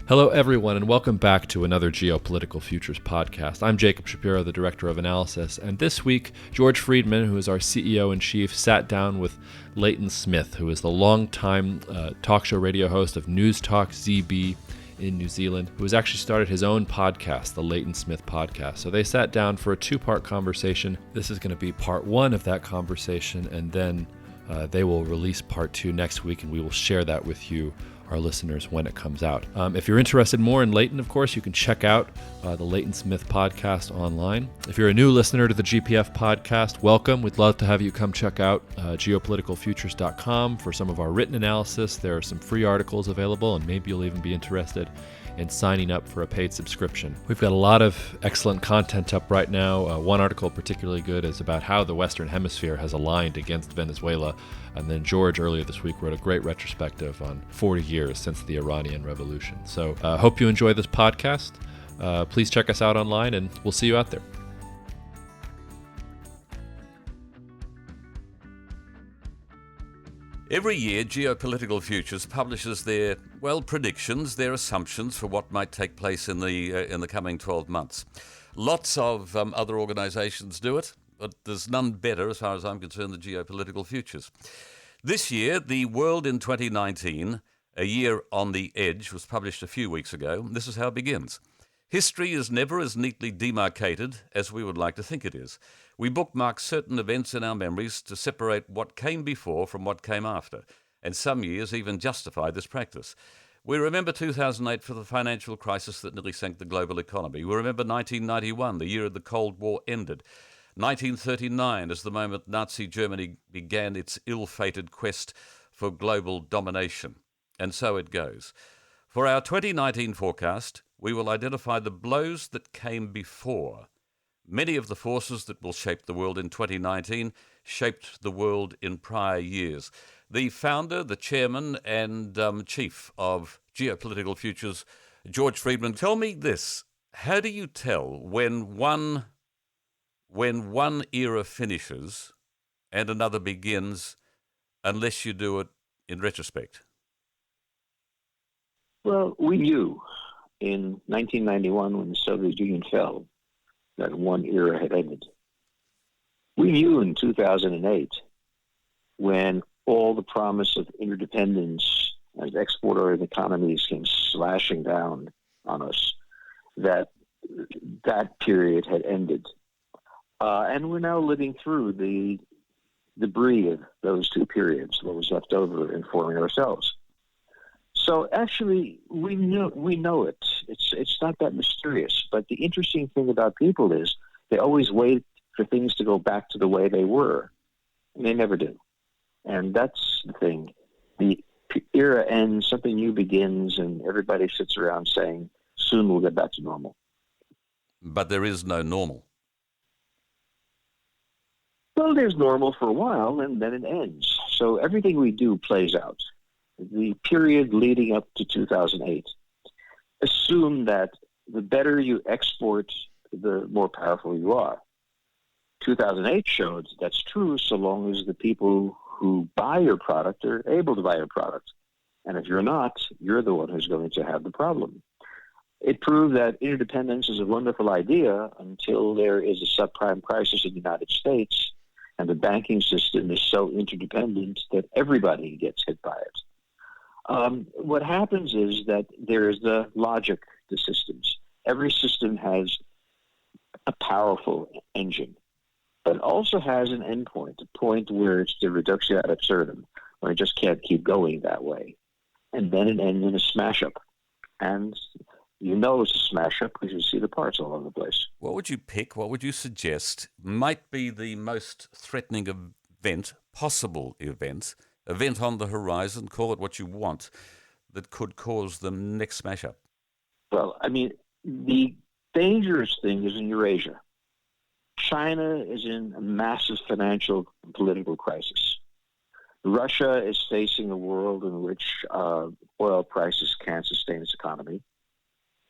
Hello, everyone, and welcome back to another Geopolitical Futures podcast. I'm Jacob Shapiro, the Director of Analysis, and this week, George Friedman, who is our CEO-in-Chief, sat down with Leighton Smith, who is the longtime talk show radio host of Newstalk ZB in New Zealand, who has actually started his own podcast, the Leighton Smith Podcast. So they sat down for a two-part conversation. This is going to be part one of that conversation, and then they will release part two next week, and we will share that with you, our listeners, when it comes out. If you're interested more in Leighton, of course, you can check out the Leighton Smith podcast online. If you're a new listener to the GPF podcast, welcome. We'd love to have you come check out geopoliticalfutures.com for some of our written analysis. There are some free articles available, and maybe you'll even be interested in signing up for a paid subscription. We've got a lot of excellent content up right now. One article particularly good is about how the Western Hemisphere has aligned against Venezuela. And then George, earlier this week, wrote a great retrospective on 40 years since the Iranian Revolution. So I hope you enjoy this podcast. Please check us out online, and we'll see you out there. Every year, Geopolitical Futures publishes their, predictions, their assumptions for what might take place in the coming 12 months. Lots of other organisations do it, but there's none better, as far as I'm concerned, than Geopolitical Futures. This year, The World in 2019, A Year on the Edge, was published a few weeks ago. This is how it begins. History is never as neatly demarcated as we would like to think it is. We bookmark certain events in our memories to separate what came before from what came after, and some years even justify this practice. We remember 2008 for the financial crisis that nearly sank the global economy. We remember 1991, the year the Cold War ended. 1939 as the moment Nazi Germany began its ill-fated quest for global domination. And so it goes. For our 2019 forecast, we will identify the blows that came before. Many of the forces that will shape the world in 2019 shaped the world in prior years. The founder, the chairman, and chief of Geopolitical Futures, George Friedman, tell me this. How do you tell when one era finishes and another begins, unless you do it in retrospect? Well, we knew in 1991 when the Soviet Union fell that one era had ended. We knew in 2008 when all the promise of interdependence as export-oriented economies came slashing down on us that period had ended. And we're now living through the debris of those two periods, what was left over, and forming ourselves. So actually, we know it. It's not that mysterious. But the interesting thing about people is they always wait for things to go back to the way they were, and they never do. And that's the thing. The era ends, something new begins, and everybody sits around saying, soon we'll get back to normal. But there is no normal. Well, there's normal for a while, and then it ends. So everything we do plays out. The period leading up to 2008 assume that the better you export, the more powerful you are. 2008 showed that's true so long as the people who buy your product are able to buy your product. And if you're not, you're the one who's going to have the problem. It proved that interdependence is a wonderful idea until there is a subprime crisis in the United States and the banking system is so interdependent that everybody gets hit by it. What happens is that there is the logic to systems. Every system has a powerful engine, but it also has an endpoint, a point where it's the reduction ad absurdum, where it just can't keep going that way. And then it ends in a smash-up. And you know it's a smash-up because you see the parts all over the place. What would you pick, what would you suggest might be the most threatening event, possible event on the horizon, call it what you want, that could cause the next smash-up? Well, I mean, the dangerous thing is in Eurasia. China is in a massive financial and political crisis. Russia is facing a world in which oil prices can't sustain its economy.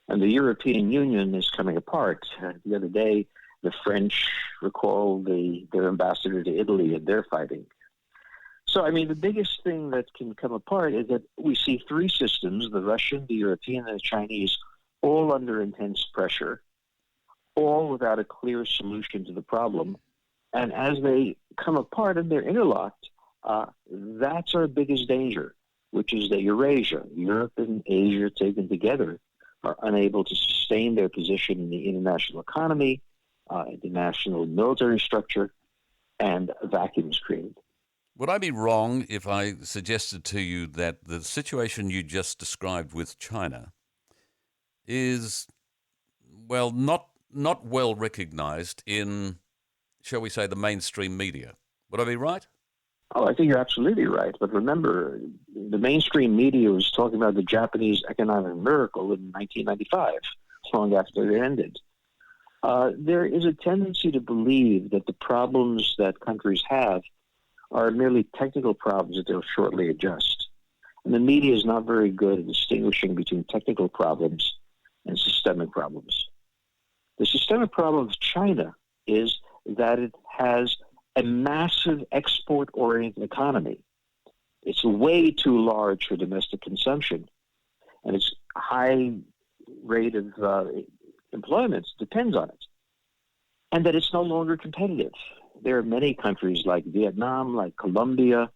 And the European Union is coming apart. The other day, the French recalled their ambassador to Italy, and they're fighting. So, I mean, the biggest thing that can come apart is that we see three systems, the Russian, the European, and the Chinese, all under intense pressure, all without a clear solution to the problem. And as they come apart and they're interlocked, that's our biggest danger, which is that Eurasia, Europe and Asia taken together, are unable to sustain their position in the international economy, international military structure, and a vacuum is created. Would I be wrong if I suggested to you that the situation you just described with China is, well, not well recognized in, shall we say, the mainstream media? Would I be right? Oh, I think you're absolutely right. But remember, the mainstream media was talking about the Japanese economic miracle in 1995, long after it ended. There is a tendency to believe that the problems that countries have are merely technical problems that they'll shortly adjust. And the media is not very good at distinguishing between technical problems and systemic problems. The systemic problem of China is that it has a massive export-oriented economy. It's way too large for domestic consumption, and its high rate of employment depends on it, and that it's no longer competitive. There are many countries like Vietnam, like Colombia,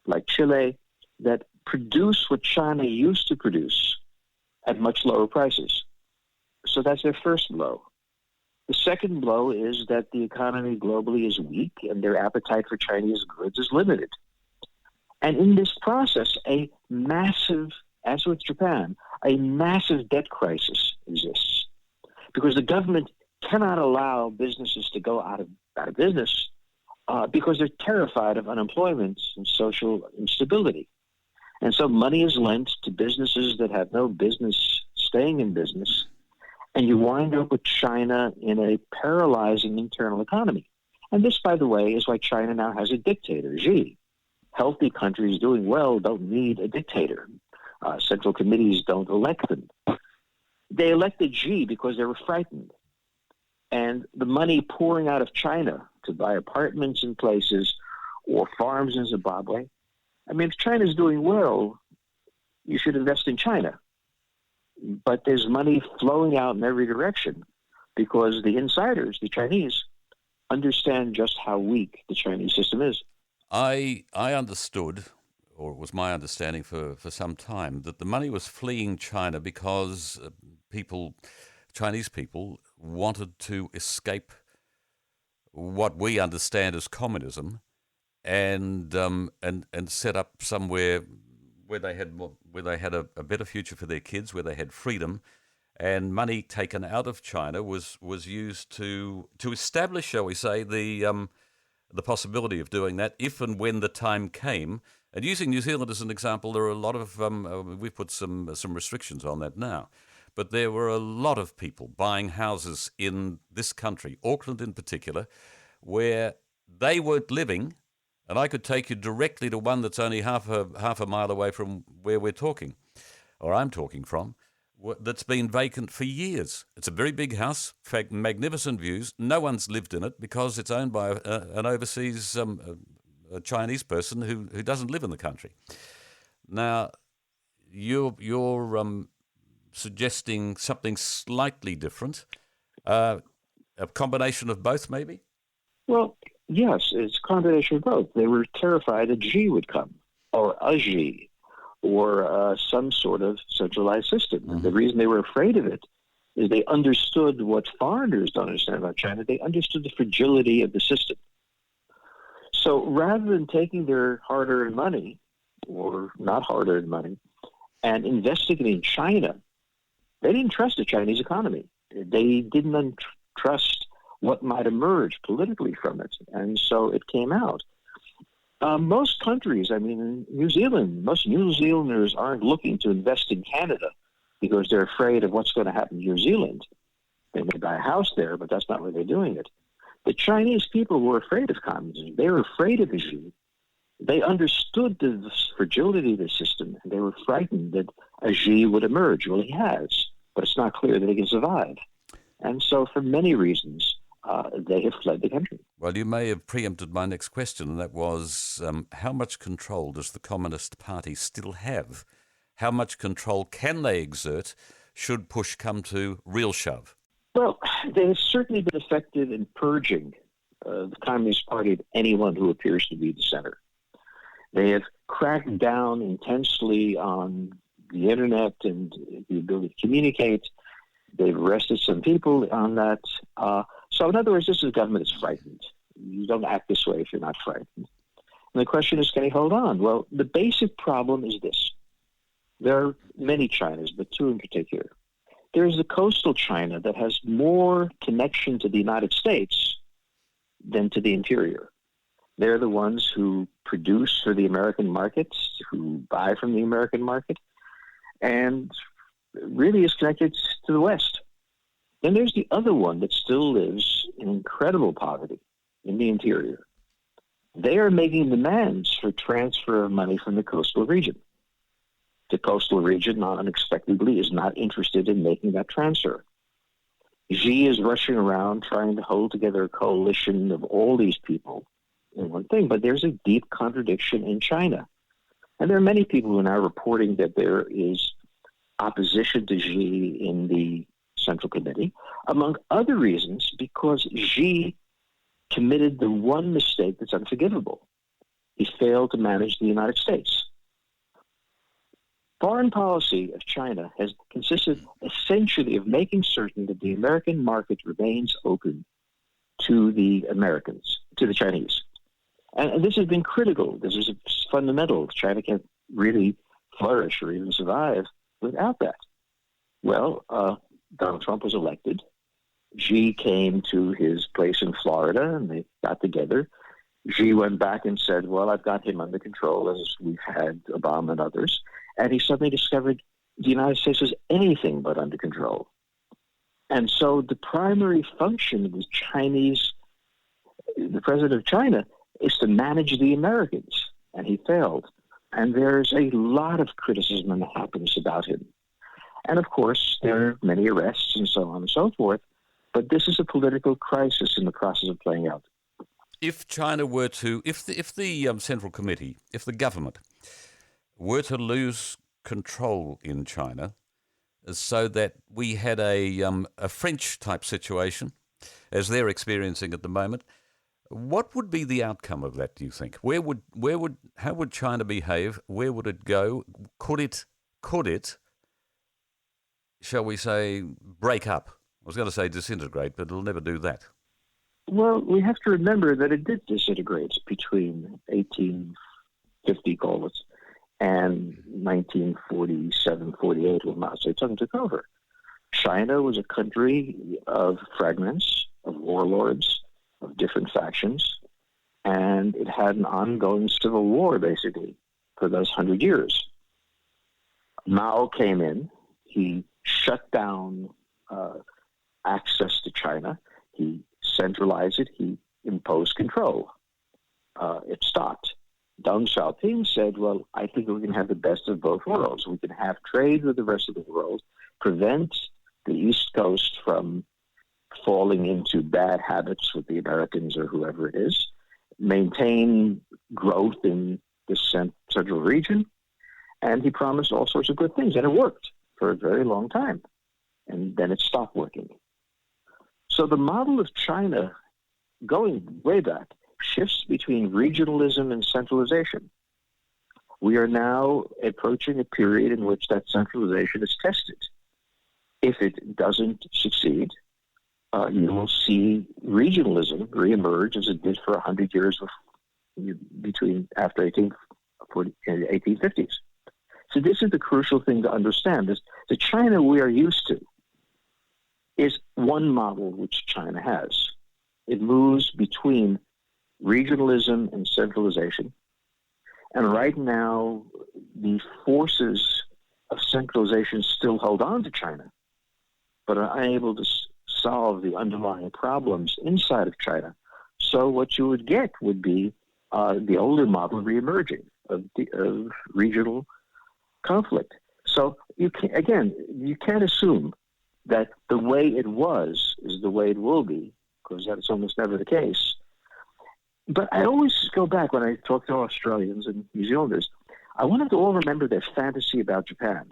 like Chile, that produce what China used to produce at much lower prices. So that's their first blow. The second blow is that the economy globally is weak and their appetite for Chinese goods is limited. And in this process, a massive, as with Japan, a massive debt crisis exists because the government cannot allow businesses to go out of business because they're terrified of unemployment and social instability. And so money is lent to businesses that have no business staying in business, and you wind up with China in a paralyzing internal economy. And this, by the way, is why China now has a dictator, Xi. Healthy countries doing well don't need a dictator. Central committees don't elect them. They elected Xi because they were frightened. And the money pouring out of China to buy apartments in places or farms in Zimbabwe, I mean, if China's doing well, you should invest in China. But there's money flowing out in every direction because the insiders, the Chinese, understand just how weak the Chinese system is. I understood, or it was my understanding for some time, that the money was fleeing China because Chinese people wanted to escape what we understand as communism and set up somewhere where they had a better future for their kids, where they had freedom, and money taken out of China was used to establish, shall we say, the possibility of doing that if and when the time came. And using New Zealand as an example, there are a lot of we've put some restrictions on that now, but there were a lot of people buying houses in this country, Auckland in particular, where they weren't living. And I could take you directly to one that's only half a mile away from where we're talking, or I'm talking from, that's been vacant for years. It's a very big house, in fact, magnificent views. No one's lived in it because it's owned by an overseas a Chinese person who doesn't live in the country. Now, you're suggesting something slightly different, a combination of both, maybe? Well, yes, it's a combination of both. They were terrified that Xi would come, or a Xi, or some sort of centralized system. Mm-hmm. And the reason they were afraid of it is they understood what foreigners don't understand about China. They understood the fragility of the system. So rather than taking their hard-earned money, or not hard-earned money, and investing it in China, they didn't trust the Chinese economy. They didn't trust what might emerge politically from it. And so it came out. Most countries, I mean, New Zealand, most New Zealanders aren't looking to invest in Canada because they're afraid of what's going to happen to New Zealand. They may buy a house there, but that's not where they're doing it. The Chinese people were afraid of communism. They were afraid of Xi. They understood the fragility of the system, and they were frightened that a Xi would emerge. Well, he has, but it's not clear that he can survive. And so for many reasons, they have fled the country. Well, you may have preempted my next question, and that was how much control does the Communist Party still have? How much control can they exert should push come to real shove? Well, they have certainly been effective in purging the Communist Party of anyone who appears to be the center. They have cracked down intensely on the internet and the ability to communicate. They've arrested some people on that. So in other words, this is a government that's frightened. You don't act this way if you're not frightened. And the question is, can they hold on? Well, the basic problem is this. There are many Chinas, but two in particular. There's the coastal China that has more connection to the United States than to the interior. They're the ones who produce for the American markets, who buy from the American market, and really is connected to the West. Then there's the other one that still lives in incredible poverty in the interior. They are making demands for transfer of money from the coastal region. The coastal region, not unexpectedly, is not interested in making that transfer. Xi is rushing around trying to hold together a coalition of all these people in one thing, but there's a deep contradiction in China. And there are many people who are now reporting that there is opposition to Xi in the Central Committee, among other reasons because Xi committed the one mistake that's unforgivable. He failed to manage the United States. Foreign policy of China has consisted essentially of making certain that the American market remains open to the Americans, to the Chinese. And this has been critical. This is fundamental. China can't really flourish or even survive without that. Well, Donald Trump was elected. Xi came to his place in Florida, and they got together. Xi went back and said, well, I've got him under control, as we've had Obama and others. And he suddenly discovered the United States was anything but under control. And so the primary function of the president of China, is to manage the Americans. And he failed. And there's a lot of criticism and happiness about him. And of course, there are many arrests and so on and so forth. But this is a political crisis in the process of playing out. If China were to, if the Central Committee, if the government were to lose control in China, so that we had a French-type situation, as they're experiencing at the moment, what would be the outcome of that, do you think? How would China behave? Where would it go? Could it, shall we say, break up? I was going to say disintegrate, but it'll never do that. Well, we have to remember that it did disintegrate between 1850, call it, and 1947, 48, when Mao Zedong took over. China was a country of fragments, of warlords, of different factions, and it had an ongoing civil war, basically, for those 100 years. Mao came in. He shut down access to China. He centralized it. He imposed control. It stopped. Deng Xiaoping said, well, I think we can have the best of both worlds. We can have trade with the rest of the world, prevent the East Coast from falling into bad habits with the Americans or whoever it is, maintain growth in the central region, and he promised all sorts of good things, and it worked for a very long time, and then it stopped working. So the model of China, going way back, shifts between regionalism and centralization. We are now approaching a period in which that centralization is tested. If it doesn't succeed, you will see regionalism reemerge as it did for 100 years after 1850s. So this is the crucial thing to understand. The China we are used to is one model which China has. It moves between regionalism and centralization. And right now, the forces of centralization still hold on to China, but are unable to solve the underlying problems inside of China. So what you would get would be the older model reemerging of regional conflict. So you can't assume that the way it was is the way it will be because that's almost never the case. But I always go back when I talk to Australians and New Zealanders. I wanted to all remember their fantasy about Japan,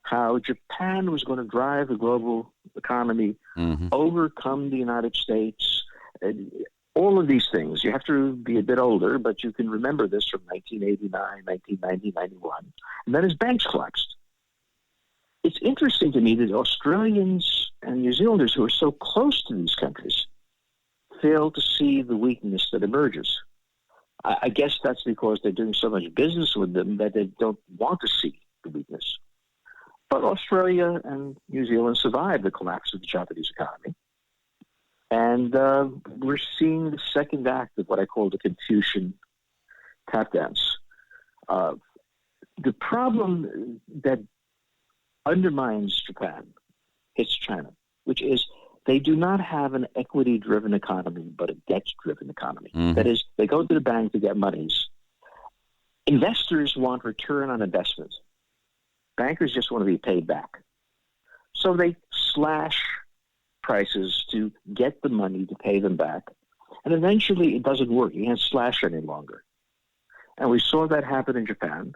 how Japan was going to drive the global economy, overcome the United States, all of these things. You have to be a bit older, but you can remember this from 1989, 1990, 91. And then as banks collapsed. It's interesting to me that Australians and New Zealanders who are so close to these countries fail to see the weakness that emerges. I guess that's because they're doing so much business with them that they don't want to see the weakness. But Australia and New Zealand survived the collapse of the Japanese economy. And we're seeing the second act of what I call the Confucian tap dance. The problem that undermines Japan hits China, which is they do not have an equity-driven economy, but a debt-driven economy. That is, they go to the bank to get monies. Investors want return on investment. Bankers just want to be paid back. So they slash prices to get the money to pay them back. And eventually it doesn't work. You can't slash any longer. And we saw that happen in Japan,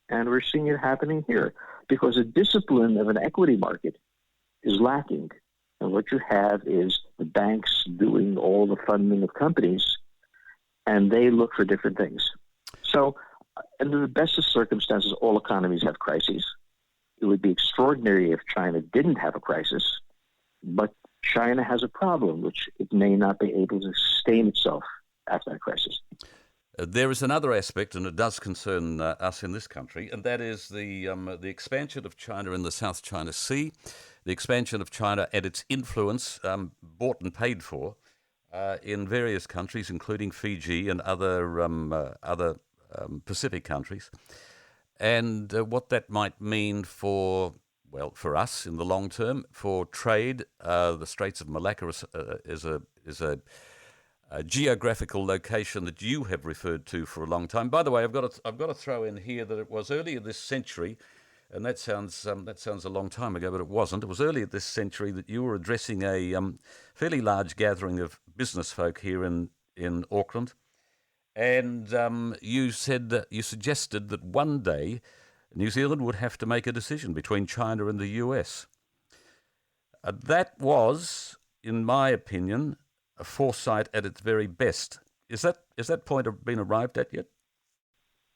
and we're seeing it happening here because the discipline of an equity market is lacking. And what you have is the banks doing all the funding of companies, and they look for different things. So under the best of circumstances, all economies have crises. It would be extraordinary if China didn't have a crisis, but China has a problem, which it may not be able to sustain itself after that crisis. There is another aspect, and it does concern us in this country, and that is the expansion of China in the South China Sea, the expansion of China and its influence, bought and paid for, in various countries, including Fiji and other Pacific countries, and what that might mean for us in the long term, for trade. The Straits of Malacca is a geographical location that you have referred to for a long time. By the way, I've got to throw in here that it was earlier this century, and that sounds a long time ago, but it wasn't. It was earlier this century that you were addressing a fairly large gathering of business folk here in Auckland, and you suggested that one day New Zealand would have to make a decision between China and the US. That was, in my opinion, a foresight at its very best. Is that point been arrived at yet?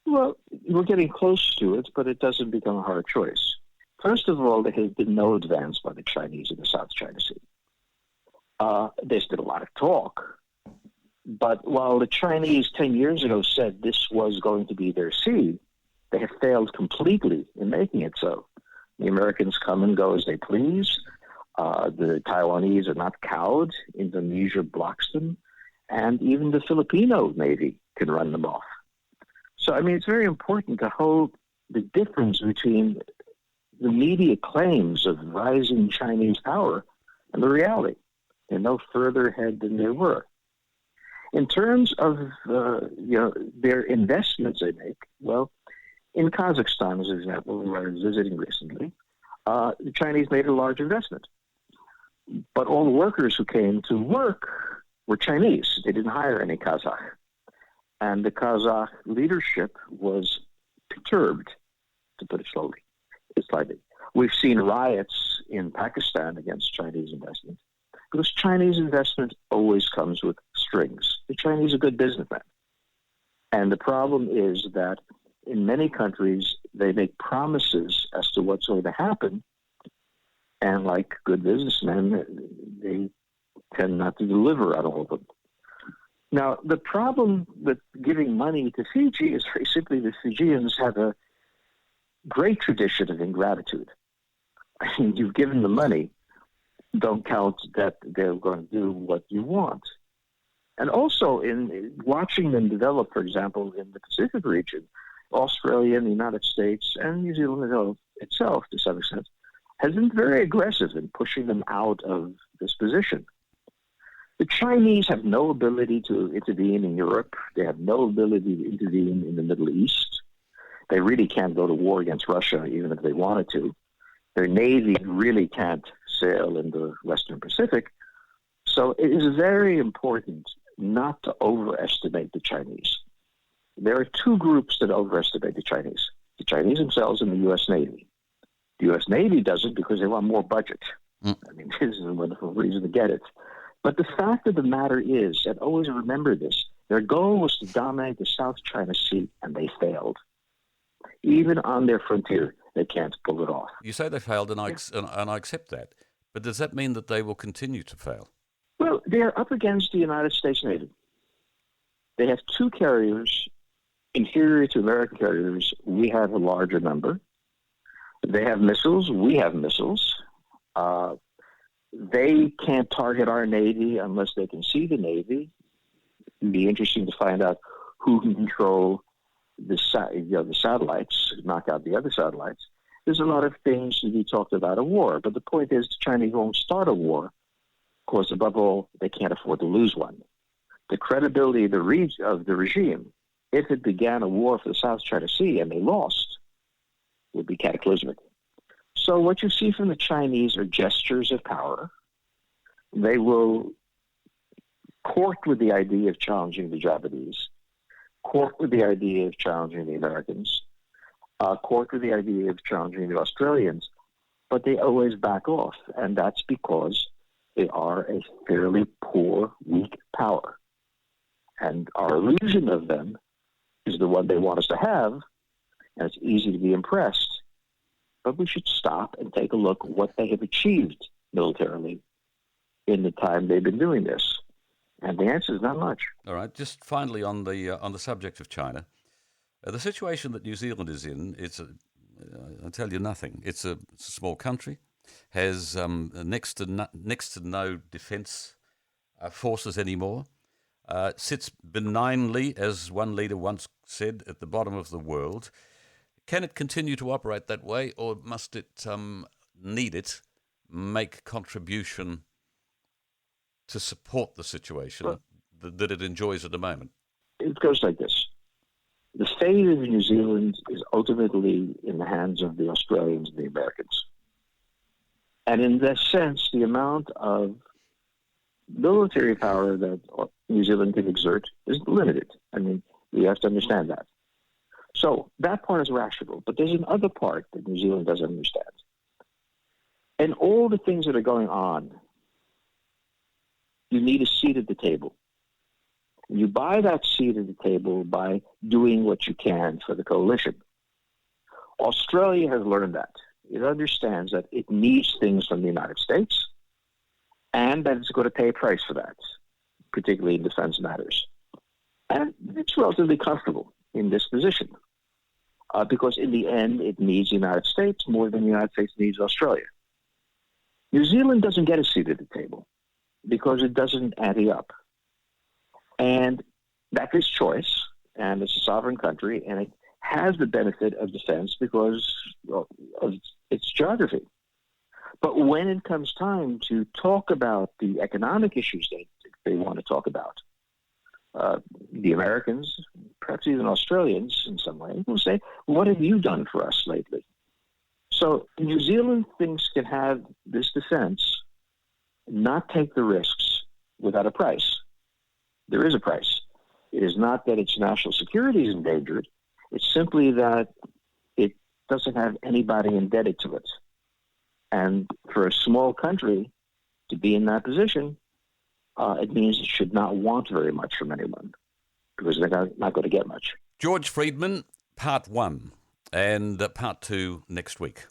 Well, we're getting close to it, but it doesn't become a hard choice. First of all, there has been no advance by the Chinese in the South China Sea. There's been a lot of talk, but while the Chinese 10 years ago said this was going to be their sea, they have failed completely in making it so. The Americans come and go as they please. The Taiwanese are not cowed. Indonesia blocks them. And even the Filipino Navy can run them off. So, I mean, it's very important to hold the difference between the media claims of rising Chinese power and the reality. They're no further ahead than they were. In terms of their investments they make, well, in Kazakhstan, as an example, where I was visiting recently, the Chinese made a large investment. But all the workers who came to work were Chinese. They didn't hire any Kazakh. And the Kazakh leadership was perturbed, to put it slightly. We've seen riots in Pakistan against Chinese investment because Chinese investment always comes with strings. The Chinese are good businessmen. And the problem is that in many countries, they make promises as to what's going to happen. And like good businessmen, they tend not to deliver on all of them. Now, the problem with giving money to Fiji is very simply the Fijians have a great tradition of ingratitude. I mean, you've given them money, don't count that they're going to do what you want. And also in watching them develop, for example, in the Pacific region, Australia and the United States and New Zealand itself, to some extent, has been very aggressive in pushing them out of this position. The Chinese have no ability to intervene in Europe. They have no ability to intervene in the Middle East. They really can't go to war against Russia, even if they wanted to. Their navy really can't sail in the Western Pacific. So it is very important not to overestimate the Chinese. There are two groups that overestimate the Chinese themselves and the U.S. Navy. The U.S. Navy does it because they want more budget. I mean, this is a wonderful reason to get it. But the fact of the matter is, and always remember this, their goal was to dominate the South China Sea, and they failed. Even on their frontier, they can't pull it off. You say they failed, and I accept that. But does that mean that they will continue to fail? Well, they're up against the United States Navy. They have two carriers inferior to American carriers. We have a larger number. They have missiles. We have missiles. They can't target our Navy unless they can see the Navy. It'd be interesting to find out who can control the satellites, knock out the other satellites. There's a lot of things to be talked about a war, but the point is the Chinese won't start a war. Of course, above all, they can't afford to lose one. The credibility of the regime, if it began a war for the South China Sea and they lost, would be cataclysmic. So what you see from the Chinese are gestures of power. They will court with the idea of challenging the Japanese, court with the idea of challenging the Americans, court with the idea of challenging the Australians, but they always back off, and that's because they are a fairly poor, weak power. And our illusion of them is the one they want us to have, and it's easy to be impressed. But we should stop and take a look at what they have achieved militarily in the time they've been doing this. And the answer is not much. All right. Just finally on the subject of China, the situation that New Zealand is in, I'll tell you nothing. It's a small country, has next to no defence forces anymore, sits benignly, as one leader once said, at the bottom of the world. Can it continue to operate that way, or must it make contribution to support the situation that it enjoys at the moment? It goes like this. The fate of New Zealand is ultimately in the hands of the Australians and the Americans. And in that sense, the amount of military power that New Zealand can exert is limited. I mean, we have to understand that. So that part is rational. But there's another part that New Zealand doesn't understand. And all the things that are going on, you need a seat at the table. You buy that seat at the table by doing what you can for the coalition. Australia has learned that. It understands that it needs things from the United States and that it's going to pay a price for that, particularly in defense matters. And it's relatively comfortable in this position because in the end, it needs the United States more than the United States needs Australia. New Zealand doesn't get a seat at the table because it doesn't ante up. And that's its choice, and it's a sovereign country, and it has the benefit of defense because of its geography. But when it comes time to talk about the economic issues they want to talk about, the Americans, perhaps even Australians in some way, will say, what have you done for us lately? So New Zealand thinks can have this defense, not take the risks without a price. There is a price. It is not that its national security is endangered. It's simply that it doesn't have anybody indebted to it. And for a small country to be in that position, it means it should not want very much from anyone because they're not going to get much. George Friedman, part 1, and part 2 next week.